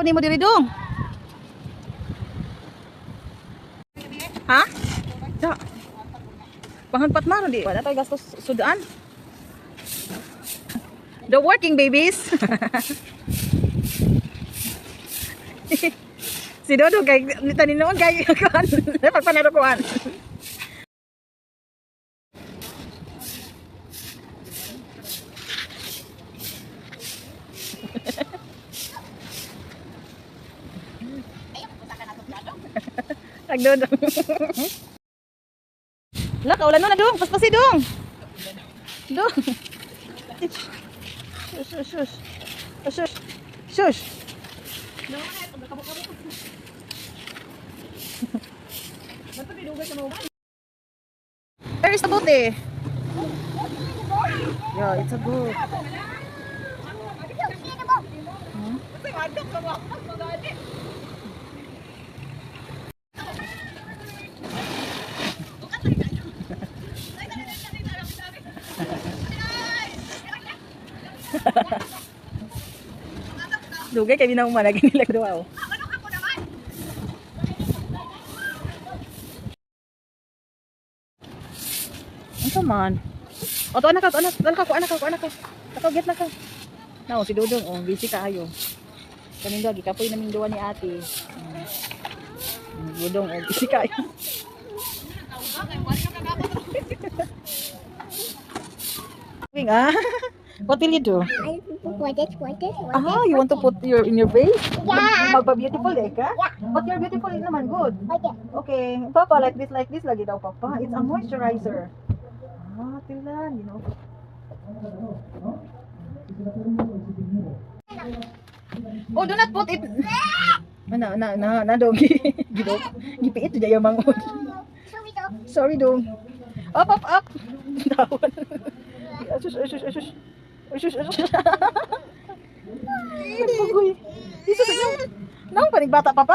ni mo diri dong? Ha? Da. Panghanpat man di. Wala tayo gastos sudaan. The working babies. Si Dodo kay tanin noon kay kan. Dapat panarukuan. Agdodo. Lah kaulan na dong, paspasi dong. Dong. Shush, shush. Shush. Shush. Where is the boat eh? Yeah, it's a boat. Dugay kay binang manag nila daw. Ano man? O to anak ko. Ako get na ka. Now si Dodong oh, busy kaayo. Kaning gagi kapoy naming duwa ni ate. Dodong oh, busy kaayo. What will you do? I put it. You want to put your in your face? Yeah. Magpa-beautiful ka? But you're beautiful naman, good. Okay. Okay, Papa, like this lagi daw, Papa. It's a moisturizer. Tilan, you know. Oh, do not put it. Na, doggy. Gipiit dyan yung mangon. Sorry, dong. Up. Dawan. Asus. Nagpagoy. Jesus, nang panigbata, Papa?